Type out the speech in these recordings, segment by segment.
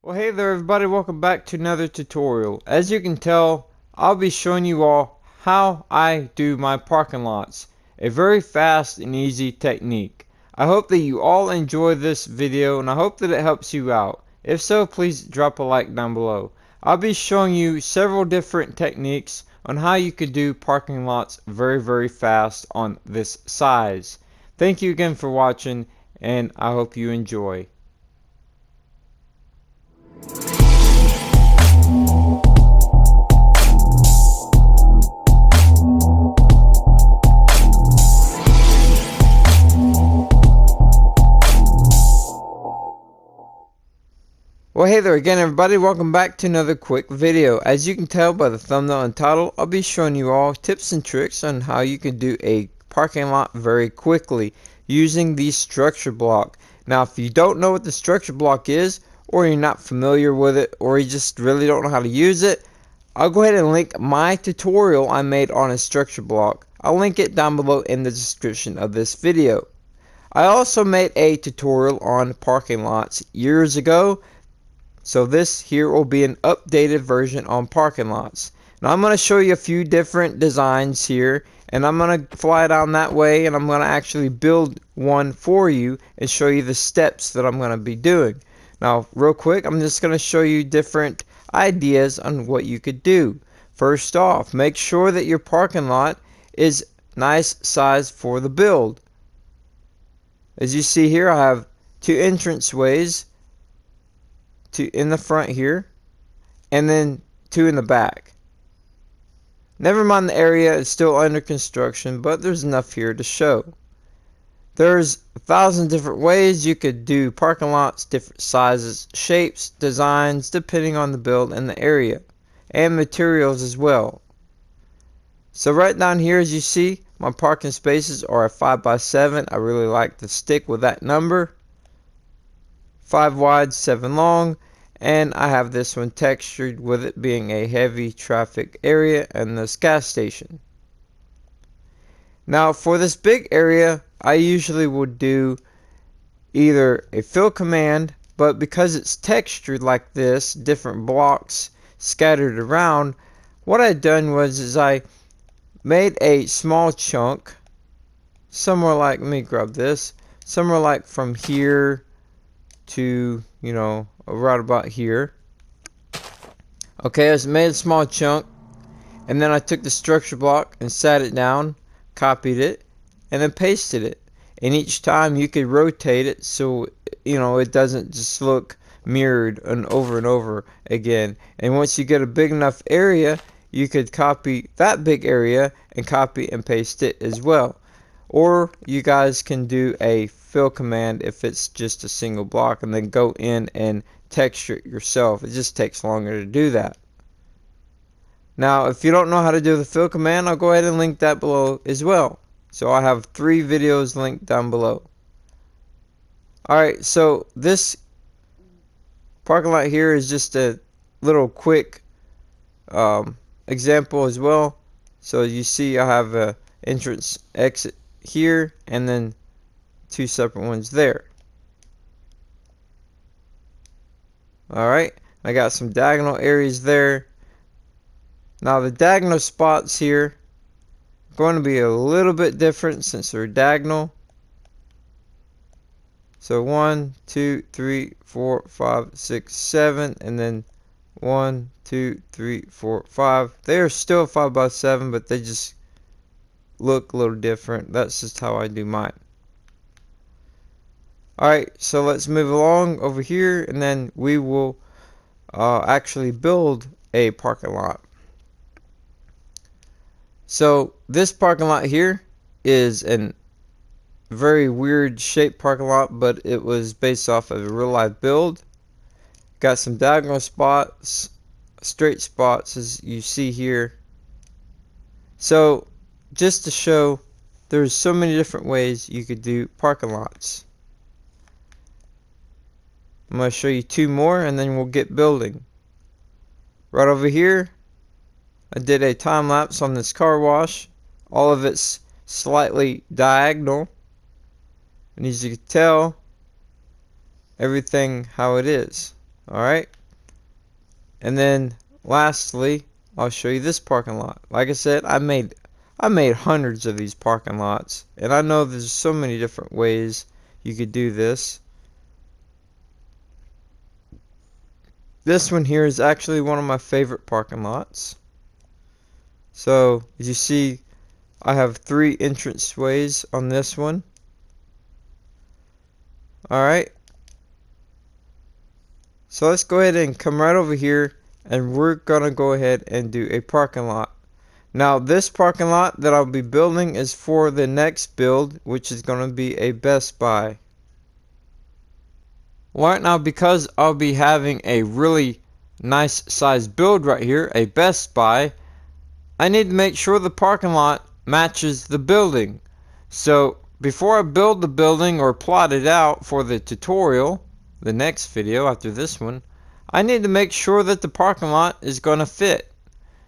Well, hey there everybody, welcome back to another tutorial. As you can tell, I'll be showing you all how I do my parking lots. A very fast and easy technique. I hope that you all enjoy this video and I hope that it helps you out. If so, please drop a like down below. I'll be showing you several different techniques on how you could do parking lots very fast on this size. Thank you again for watching and I hope you enjoy. Well, hey there again everybody, welcome back to another quick video. As you can tell by the thumbnail and title, I'll be showing you all tips and tricks on how you can do a parking lot very quickly using the structure block. Now, if you don't know what the structure block is, or you're not familiar with it, or you just really don't know how to use it, I'll go ahead and link my tutorial I made on a structure block. I'll link it down below in the description of this video. I also made a tutorial on parking lots years ago. So this here will be an updated version on parking lots. Now I'm going to show you a few different designs here, and I'm going to fly down that way and I'm going to actually build one for you and show you the steps that I'm going to be doing. Now real quick, I'm just going to show you different ideas on what you could do. First off, make sure that your parking lot is nice size for the build. As you see here, I have two entranceways, two in the front here and then two in the back. Never mind the area is still under construction, but there's enough here to show. There's 1,000 different ways you could do parking lots, different sizes, shapes, designs, depending on the build and the area, and materials as well. So right down here, as you see, my parking spaces are a 5x7. I really like to stick with that number. 5 wide, 7 long, and I have this one textured with it being a heavy traffic area and this gas station. Now for this big area, I usually would do either a fill command, but because it's textured like this, different blocks scattered around, what I'd done was I made a small chunk somewhere like, let me grab this, somewhere like from here to, right about here. Okay, I just made a small chunk, and then I took the structure block and sat it down, copied it, and then pasted it. And each time you could rotate it so it doesn't just look mirrored and over again. And once you get a big enough area, you could copy that big area and copy and paste it as well. Or you guys can do a fill command if it's just a single block and then go in and texture it yourself. It just takes longer to do that. Now if you don't know how to do the fill command, I'll go ahead and link that below as well. So I have 3 videos linked down below. Alright, so this parking lot here is just a little quick example as well. So you see I have a entrance exit here and then 2 separate ones there. Alright, I got some diagonal areas there. Now the diagonal spots here are going to be a little bit different since they're diagonal. So 1, 2, 3, 4, 5, 6, 7, and then 1, 2, 3, 4, 5. They are still 5x7, but they just look a little different. That's just how I do mine. Alright, so let's move along over here and then we will actually build a parking lot. So this parking lot here is a very weird shaped parking lot, but it was based off of a real life build. Got some diagonal spots, straight spots as you see here. So just to show, there's so many different ways you could do parking lots. I'm going to show you 2 more and then we'll get building. Right over here, I did a time lapse on this car wash. All of it's slightly diagonal. And as you can tell, everything how it is. Alright, and then lastly, I'll show you this parking lot. Like I said, I made hundreds of these parking lots, and I know there's so many different ways you could do this. This one here is actually one of my favorite parking lots. So as you see, I have 3 entrance ways on this one. Alright, so let's go ahead and come right over here, and we're gonna go ahead and do a parking lot. Now this parking lot that I'll be building is for the next build, which is gonna be a Best Buy. Right now, because I'll be having a really nice size build right here, a Best Buy, I need to make sure the parking lot matches the building. So before I build the building or plot it out for the tutorial, the next video after this one, I need to make sure that the parking lot is going to fit.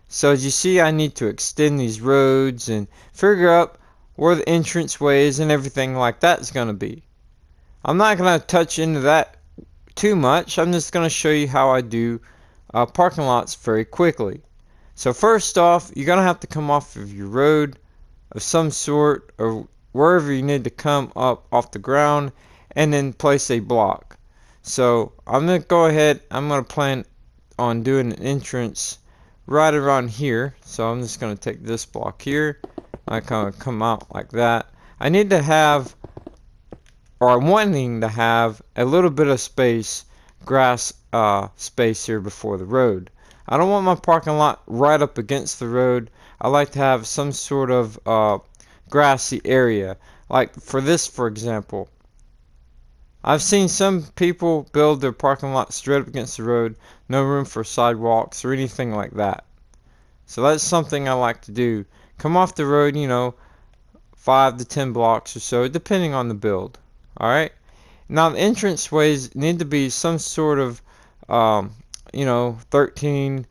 So as you see, I need to extend these roads and figure out where the entrance ways and everything like that is going to be. I'm not going to touch into that too much. I'm just going to show you how I do parking lots very quickly. So first off, you're going to have to come off of your road of some sort, or wherever you need to come up off the ground, and then place a block. So I'm going to go ahead, I'm going to plan on doing an entrance right around here. So I'm just going to take this block here. I kind of come out like that. I need to have, or I'm wanting to have, a little bit of space, grass space here before the road. I don't want my parking lot right up against the road. I like to have some sort of grassy area. Like for this, for example, I've seen some people build their parking lot straight up against the road, no room for sidewalks or anything like that. So that's something I like to do. Come off the road, 5 to 10 blocks or so, depending on the build. Alright? Now the entranceways need to be some sort of 13,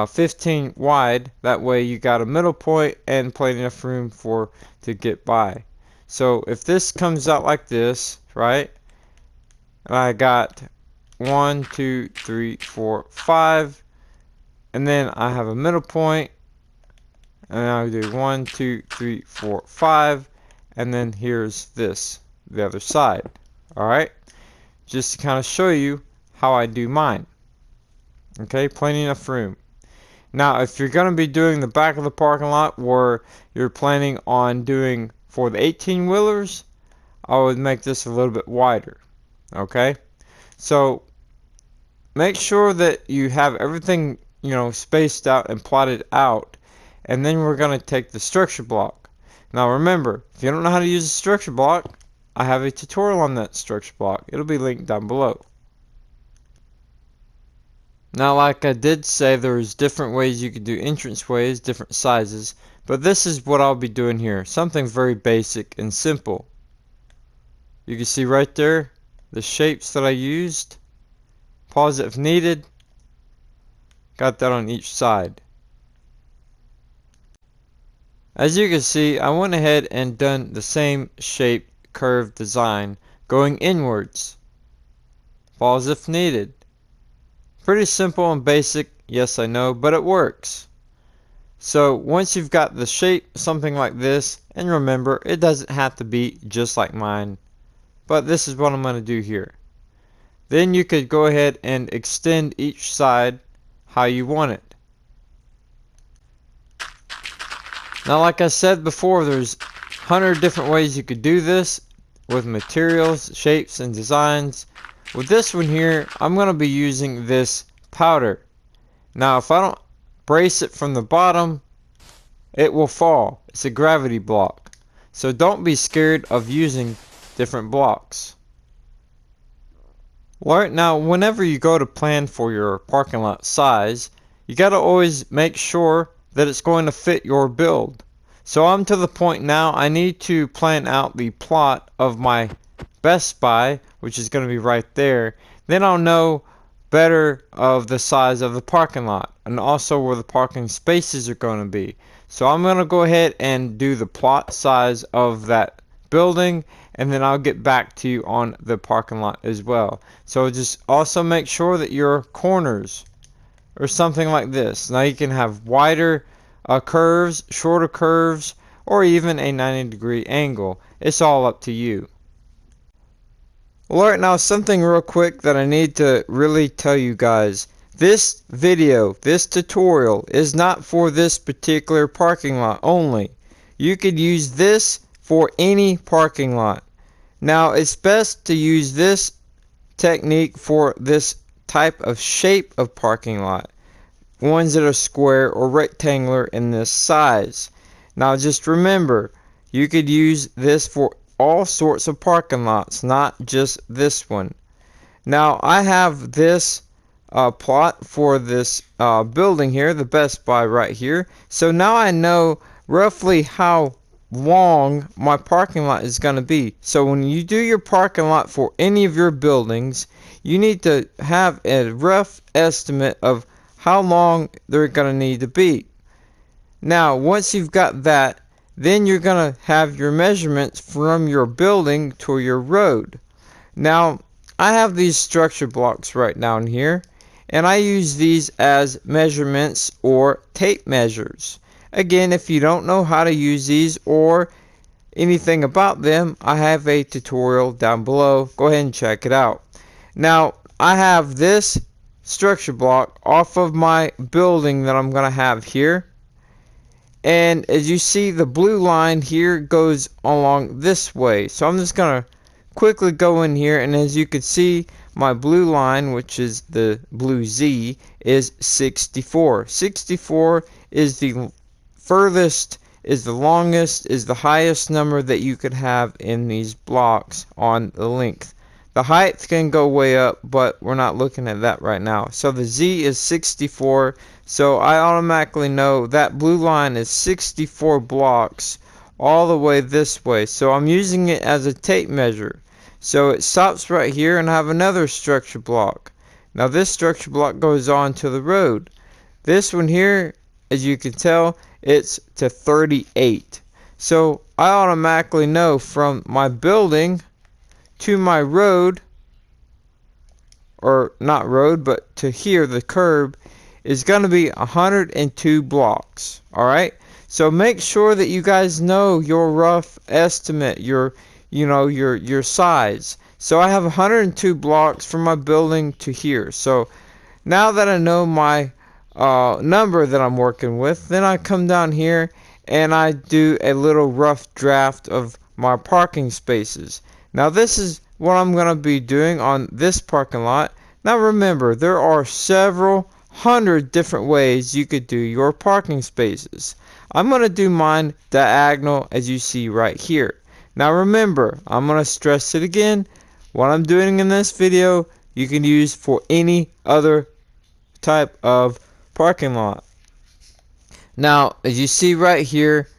15 wide. That way you got a middle point and plenty enough room to get by. So if this comes out like this, right? And I got 1, 2, 3, 4, 5, and then I have a middle point, and I'll do 1, 2, 3, 4, 5, and then here's the other side. Alright? Just to kind of show you how I do mine. Okay, plenty enough room. Now, if you're going to be doing the back of the parking lot where you're planning on doing for the 18-wheelers, I would make this a little bit wider. Okay? So, make sure that you have everything, spaced out and plotted out. And then we're going to take the structure block. Now, remember, if you don't know how to use a structure block, I have a tutorial on that structure block. It'll be linked down below. Now, like I did say, there's different ways you could do entranceways, different sizes, but this is what I'll be doing here. Something very basic and simple. You can see right there the shapes that I used. Pause it if needed. Got that on each side. As you can see, I went ahead and done the same shape curve design going inwards. Pause if needed. Pretty simple and basic, yes I know, but it works. So once you've got the shape something like this, and remember, it doesn't have to be just like mine, but this is what I'm going to do here. Then you could go ahead and extend each side how you want it. Now, like I said before, there's 100 different ways you could do this with materials, shapes, and designs. With this one here, I'm going to be using this powder. Now, if I don't brace it from the bottom, it will fall. It's a gravity block. So don't be scared of using different blocks. Right now, whenever you go to plan for your parking lot size, you got to always make sure that it's going to fit your build. So I'm to the point now I need to plan out the plot of my Best Buy, which is going to be right there. Then I'll know better of the size of the parking lot and also where the parking spaces are going to be. So I'm going to go ahead and do the plot size of that building, and then I'll get back to you on the parking lot as well. So just also make sure that your corners or something like this. Now you can have wider curves, shorter curves, or even a 90-degree angle. It's all up to you. Alright, now something real quick that I need to really tell you guys. This video, this tutorial, is not for this particular parking lot only. You could use this for any parking lot. Now, it's best to use this technique for this type of shape of parking lot. Ones that are square or rectangular in this size. Now, just remember, you could use this for all sorts of parking lots, not just this one. Now, I have this plot for this building here, the Best Buy right here. So now I know roughly how long my parking lot is going to be. So when you do your parking lot for any of your buildings, you need to have a rough estimate of how long they're going to need to be. Now, once you've got that, then you're going to have your measurements from your building to your road. Now, I have these structure blocks right down here, and I use these as measurements or tape measures. Again, if you don't know how to use these or anything about them, I have a tutorial down below. Go ahead and check it out. Now, I have this structure block off of my building that I'm going to have here. And as you see, the blue line here goes along this way. So I'm just going to quickly go in here, and as you can see, my blue line, which is the blue Z, is 64. 64 is the furthest, is the longest, is the highest number that you could have in these blocks on the length. The height can go way up, but we're not looking at that right now. So the Z is 64, so I automatically know that blue line is 64 blocks all the way this way. So I'm using it as a tape measure. So it stops right here, and I have another structure block. Now this structure block goes on to the road. This one here, as you can tell, it's to 38. So I automatically know from my building to my road, or not road, but to here, the curb, is going to be 102 blocks. Alright? So make sure that you guys know your rough estimate, your size. So I have 102 blocks from my building to here. So now that I know my number that I'm working with, then I come down here and I do a little rough draft of my parking spaces. Now this is what I'm going to be doing on this parking lot. Now remember, there are several hundred different ways you could do your parking spaces. I'm going to do mine diagonal, as you see right here. Now remember, I'm going to stress it again, what I'm doing in this video you can use for any other type of parking lot. Now as you see right here,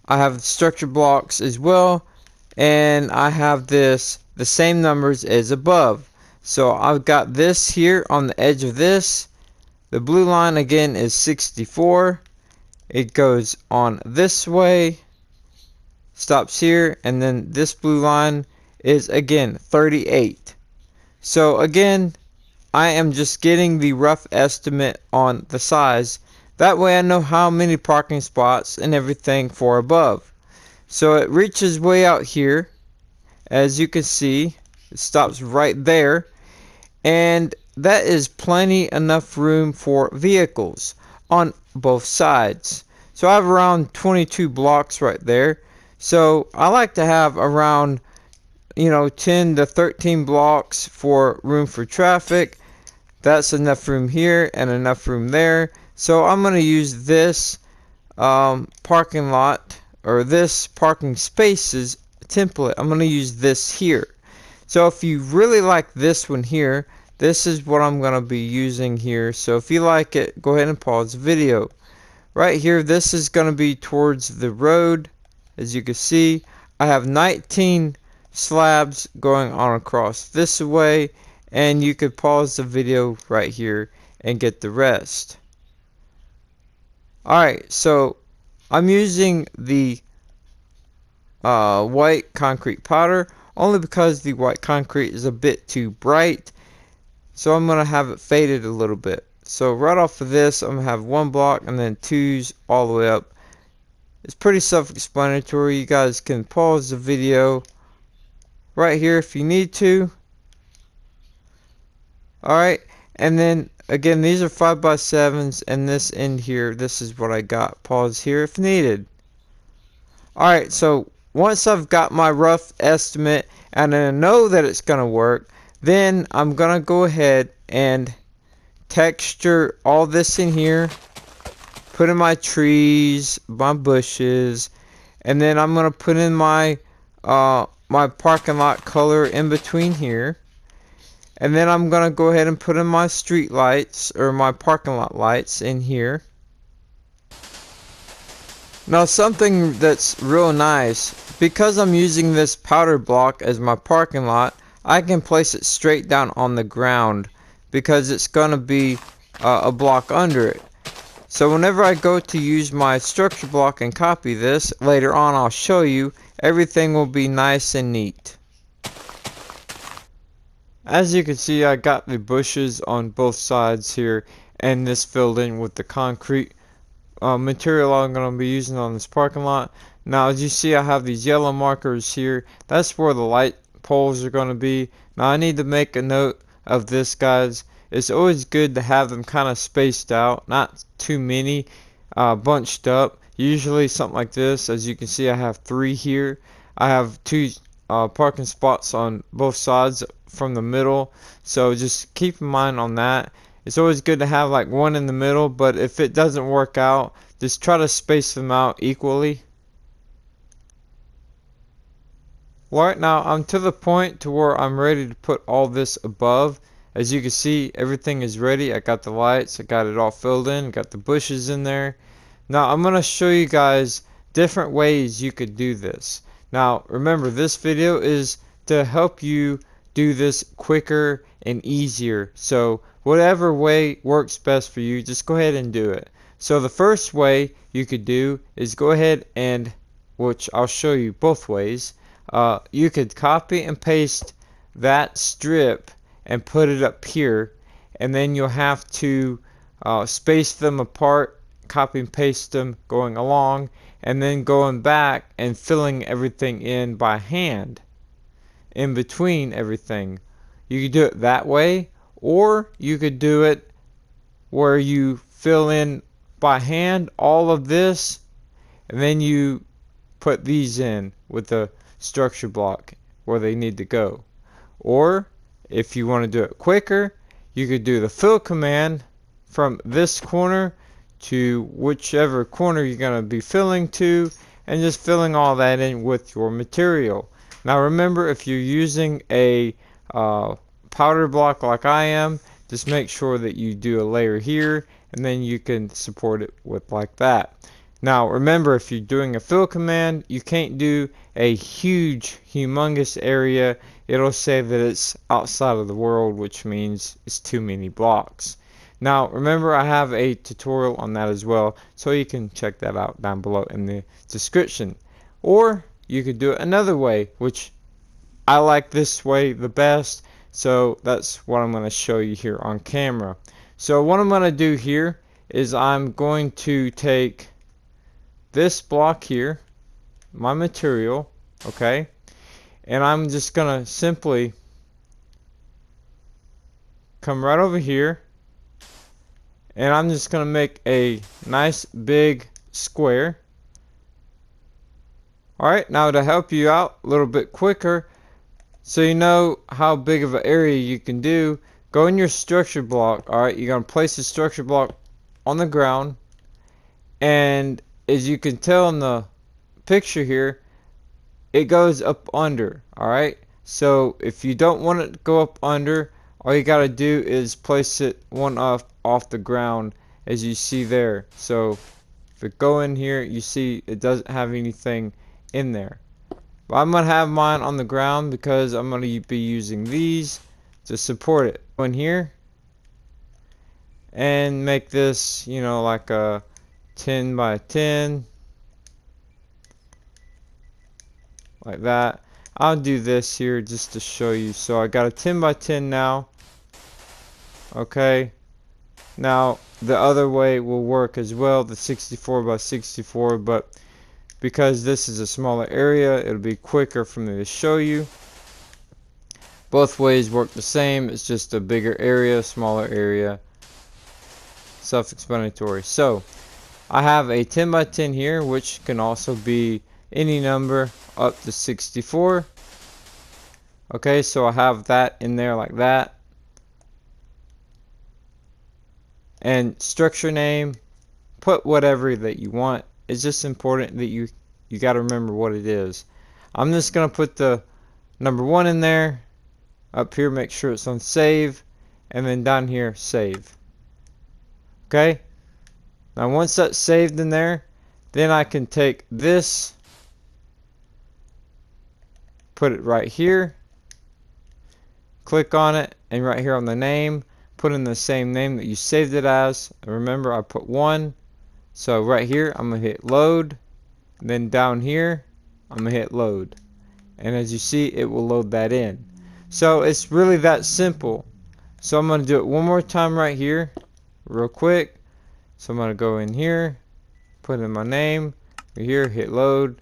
I have structure blocks as well, and I have the same numbers as above. So I've got this here on the edge of this. The blue line again is 64. It goes on this way, stops here, and then this blue line is again 38. So again, I am just getting the rough estimate on the size. That way I know how many parking spots and everything for above. So it reaches way out here. As you can see, it stops right there. And that is plenty enough room for vehicles on both sides. So I have around 22 blocks right there. So I like to have around 10 to 13 blocks for room for traffic. That's enough room here and enough room there. So I'm going to use this parking lot, or this parking spaces template. I'm going to use this here. So if you really like this one here, this is what I'm going to be using here. So if you like it, go ahead and pause the video. Right here, this is going to be towards the road. As you can see, I have 19 slabs going on across this way, and you could pause the video right here and get the rest. Alright, so I'm using the white concrete powder, only because the white concrete is a bit too bright. So I'm going to have it faded a little bit. So right off of this, I'm going to have one block and then twos all the way up. It's pretty self-explanatory. You guys can pause the video right here if you need to. Alright, and then again, these are 5x7s, and this end here, this is what I got. Pause here if needed. Alright, so once I've got my rough estimate and I know that it's going to work, then I'm going to go ahead and texture all this in here, put in my trees, my bushes, and then I'm going to put in my my parking lot color in between here. And then I'm going to go ahead and put in my street lights, or my parking lot lights in here. Now something that's real nice, because I'm using this powder block as my parking lot, I can place it straight down on the ground, because it's going to be a block under it. So whenever I go to use my structure block and copy this, later on I'll show you, everything will be nice and neat. As you can see, I got the bushes on both sides here, and this filled in with the concrete material I'm going to be using on this parking lot. Now as you see, I have these yellow markers here. That's where the light poles are going to be. Now I need to make a note of this, guys. It's always good to have them kind of spaced out, not too many bunched up. Usually something like this. As you can see, I have 3 here. I have 2 parking spots on both sides from the middle, so just keep in mind on that. It's always good to have like one in the middle, but if it doesn't work out, just try to space them out equally. Right now I'm to the point to where I'm ready to put all this above. As you can see, everything is ready. I got the lights, I got it all filled in, got the bushes in there. Now I'm going to show you guys different ways you could do this. Now remember, this video is to help you do this quicker and easier. So whatever way works best for you, just go ahead and do it. So the first way you could do is go ahead and, which I'll show you both ways, you could copy and paste that strip and put it up here, and then you'll have to space them apart, copy and paste them going along, and then going back and filling everything in by hand in between everything. You could do it that way, or you could do it where you fill in by hand all of this, and then you put these in with the structure block where they need to go. Or if you want to do it quicker, you could do the fill command from this corner to whichever corner you're going to be filling to, and just filling all that in with your material. Now remember, if you're using a powder block like I am, just make sure that you do a layer here, and then you can support it with like that. Now remember, if you're doing a fill command, you can't do a huge, humongous area. It'll say that it's outside of the world, which means it's too many blocks. Now remember, I have a tutorial on that as well, so you can check that out down below in the description. Or you could do it another way, which I like this way the best, so that's what I'm going to show you here on camera. So what I'm going to do here is I'm going to take this block here, my material, okay, and I'm just going to simply come right over here, and I'm just going to make a nice big square. Alright, now to help you out a little bit quicker, so you know how big of an area you can do, go in your structure block. Alright, you're going to place the structure block on the ground, and as you can tell in the picture here, it goes up under. Alright, so if you don't want it to go up under, all you got to do is place it one off the ground, as you see there. So if it go in here, you see it doesn't have anything in there. But I'm going to have mine on the ground because I'm going to be using these to support it. Go in here and make this, you know, like a 10 by 10, like that. I'll do this here just to show you. So I got a 10 by 10 now. Okay. Now the other way will work as well, the 64 by 64, but because this is a smaller area, it'll be quicker for me to show you. Both ways work the same. It's just a bigger area, smaller area. Self-explanatory. So I have a 10 by 10 here, which can also be any number up to 64. Okay, so I have that in there like that. And structure name, put whatever that you want. It's just important that you got to remember what it is. I'm just going to put the number 1 in there. Up here, make sure it's on save. And then down here, save. Okay? Now once that's saved in there, then I can take this, put it right here, click on it, and right here on the name, put in the same name that you saved it as. Remember, I put 1. So right here, I'm going to hit load. Then down here, I'm going to hit load. And as you see, it will load that in. So it's really that simple. So I'm going to do it one more time right here, real quick. So I'm going to go in here, put in my name, right here, hit load.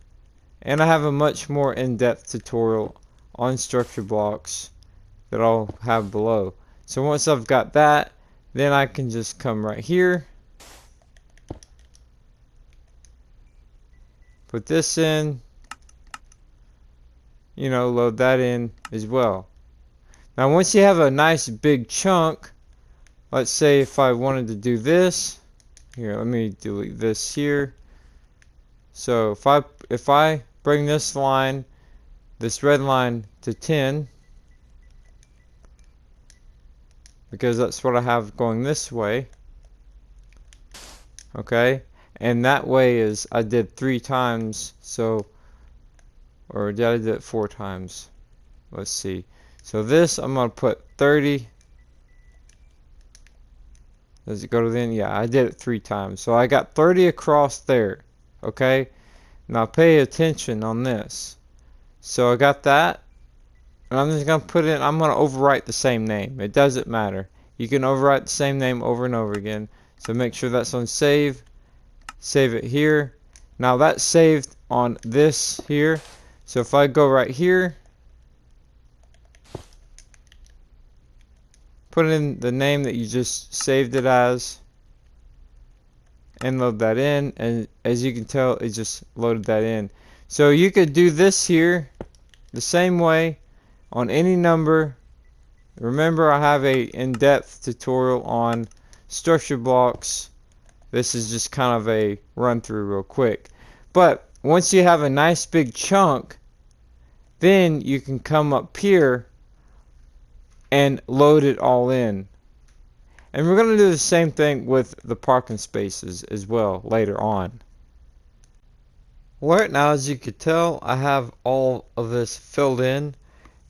And I have a much more in-depth tutorial on structure blocks that I'll have below. So once I've got that, then I can just come right here, put this in, load that in as well. Now once you have a nice big chunk, let's say if I wanted to do this, here, let me delete this here. So if I bring this line, this red line to 10, because that's what I have going this way. Okay, and that way is I did 3 times, so, or did I do it 4 times? Let's see. So this I'm gonna put 30. Does it go to the end? Yeah, I did it 3 times. So I got 30 across there. Okay, now pay attention on this. So I got that. And I'm just going to put in, I'm going to overwrite the same name. It doesn't matter. You can overwrite the same name over and over again. So make sure that's on save. Save it here. Now that's saved on this here. So if I go right here, put in the name that you just saved it as, and load that in. And as you can tell, it just loaded that in. So you could do this here the same way on any number. Remember, I have a in-depth tutorial on structure blocks. This is just kind of a run through real quick. But once you have a nice big chunk, then you can come up here and load it all in. And we're going to do the same thing with the parking spaces as well later on. Right now, as you could tell, I have all of this filled in,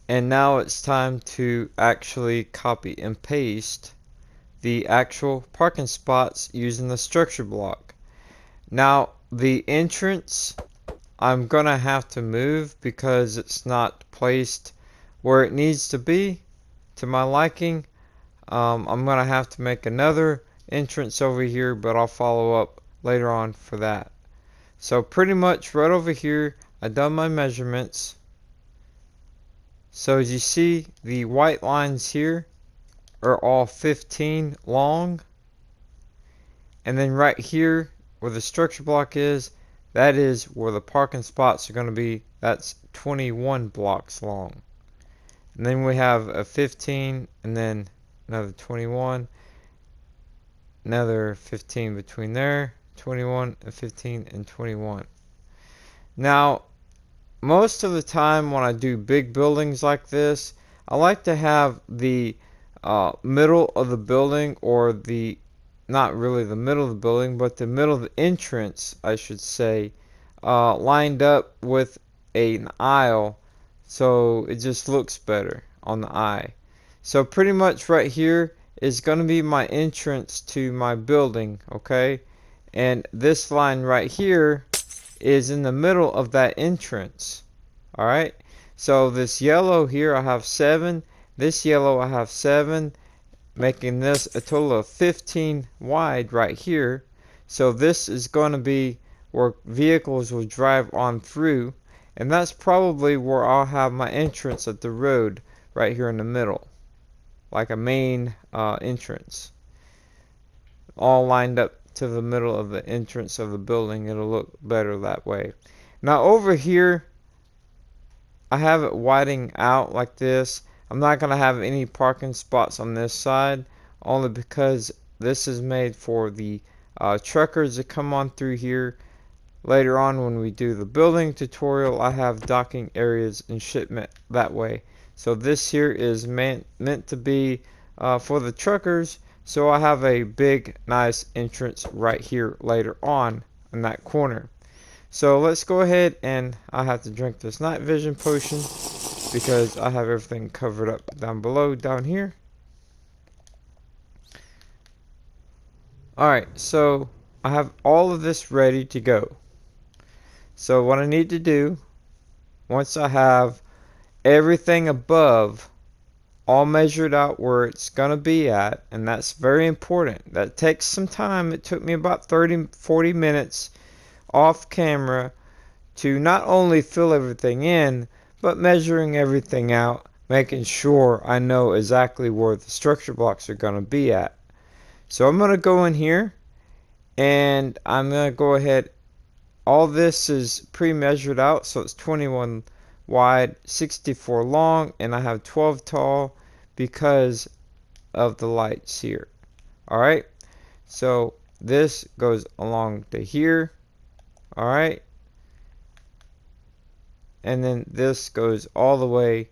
and now it's time to actually copy and paste the actual parking spots using the structure block. Now the entrance I'm gonna have to move because it's not placed where it needs to be to my liking. I'm gonna have to make another entrance over here, but I'll follow up later on for that. So pretty much right over here, I've done my measurements. So as you see, the white lines here are all 15 long. And then right here, where the structure block is, that is where the parking spots are going to be. That's 21 blocks long. And then we have a 15, and then another 21. Another 15 between there. 21 and 15 and 21. Now, most of the time when I do big buildings like this, I like to have the middle of the building, or the, not really the middle of the building, but the middle of the entrance, I should say, lined up with an aisle, so it just looks better on the eye. So pretty much right here is going to be my entrance to my building, okay? And this line right here is in the middle of that entrance. Alright, So this yellow here I have 7, this yellow I have 7, making this a total of 15 wide right here. So this is going to be where vehicles will drive on through, and that's probably where I'll have my entrance at the road right here in the middle, like a main entrance, all lined up to the middle of the entrance of the building. It'll look better that way. Now over here I have it widening out like this. I'm not going to have any parking spots on this side, only because this is made for the truckers that come on through here. Later on when we do the building tutorial, I have docking areas and shipment that way. So this here is meant to be for the truckers. So I have a big nice entrance right here later on in that corner. So let's go ahead, and I have to drink this night vision potion because I have everything covered up down below down here. Alright, so I have all of this ready to go. So what I need to do, once I have everything above all measured out where it's going to be at, and that's very important. That takes some time. It took me about 30-40 minutes off camera to not only fill everything in, but measuring everything out, making sure I know exactly where the structure blocks are going to be at. So I'm going to go in here, and I'm going to go ahead. All this is pre-measured out, so it's 21 wide, 64 long, and I have 12 tall because of the lights here. Alright, so this goes along to here. Alright, and then this goes all the way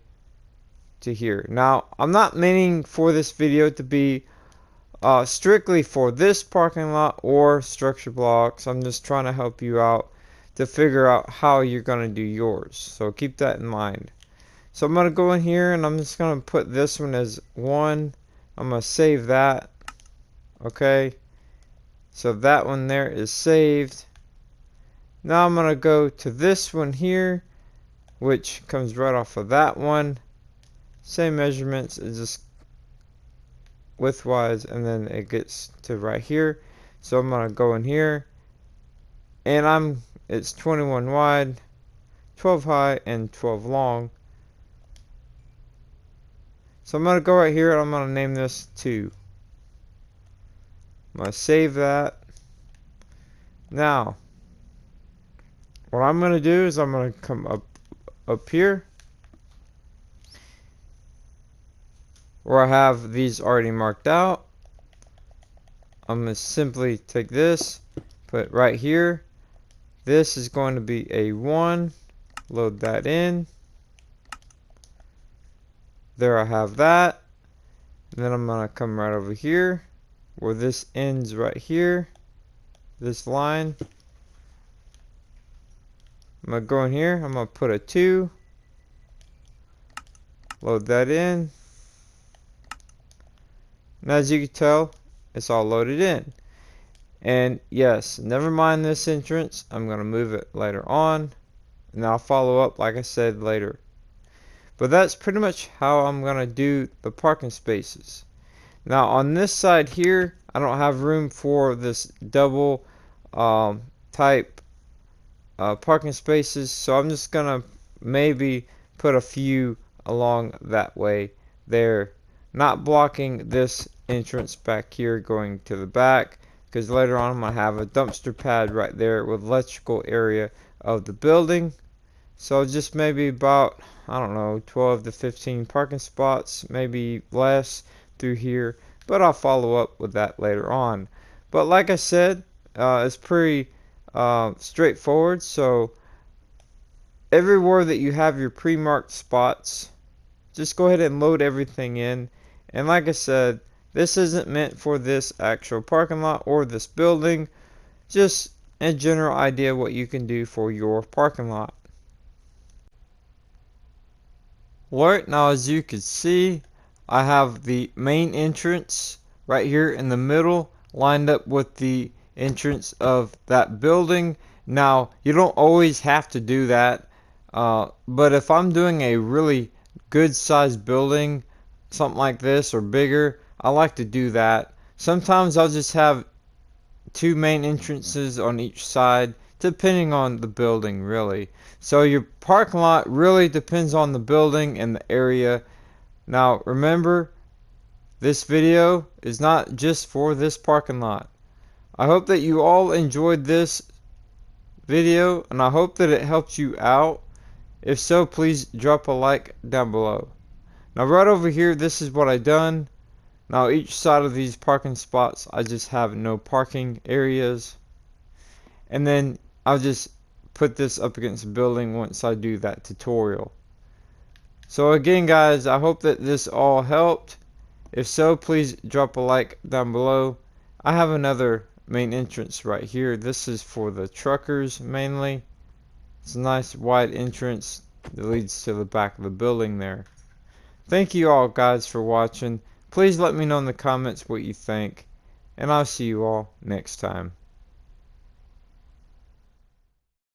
to here. Now I'm not meaning for this video to be strictly for this parking lot or structure blocks. I'm just trying to help you out to figure out how you're going to do yours, so keep that in mind. So I'm going to go in here, and I'm just going to put this one as 1. I'm going to save that. Okay, so that one there is saved. Now I'm going to go to this one here, which comes right off of that one. Same measurements, it's just widthwise, and then it gets to right here. So I'm going to go in here, and it's 21 wide, 12 high, and 12 long. So I'm going to go right here, and I'm going to name this 2. I'm going to save that. Now what I'm going to do is I'm going to come up here where I have these already marked out. I'm going to simply take this, put it right here. This is going to be a 1. Load that in. There I have that. And then I'm going to come right over here where this ends right here. This line. I'm going to go in here, I'm going to put a 2, load that in, and as you can tell, it's all loaded in. And yes, never mind this entrance, I'm going to move it later on, and I'll follow up like I said later. But that's pretty much how I'm going to do the parking spaces. Now on this side here, I don't have room for this double type parking spaces, so I'm just gonna maybe put a few along that way there, not blocking this entrance back here going to the back, because later on I'm gonna have a dumpster pad right there with electrical area of the building. So just maybe about, I don't know, 12 to 15 parking spots, maybe less through here, but I'll follow up with that later on. But like I said, it's pretty straightforward. So everywhere that you have your pre-marked spots, just go ahead and load everything in. And like I said, this isn't meant for this actual parking lot or this building, just a general idea what you can do for your parking lot. Alright, now as you can see, I have the main entrance right here in the middle lined up with the entrance of that building. Now you don't always have to do that. But if I'm doing a really good sized building, something like this or bigger, I like to do that. Sometimes I'll just have two main entrances on each side, depending on the building, really. So your parking lot really depends on the building and the area. Now, remember, this video is not just for this parking lot. I hope that you all enjoyed this video, and I hope that it helped you out. If so, please drop a like down below. Now, right over here, this is what I done. Now, each side of these parking spots, I just have no parking areas. And then I'll just put this up against the building once I do that tutorial. So again, guys, I hope that this all helped. If so, please drop a like down below. I have another main entrance right here. This is for the truckers mainly. It's a nice wide entrance that leads to the back of the building there. Thank you all guys for watching. Please let me know in the comments what you think, and I'll see you all next time.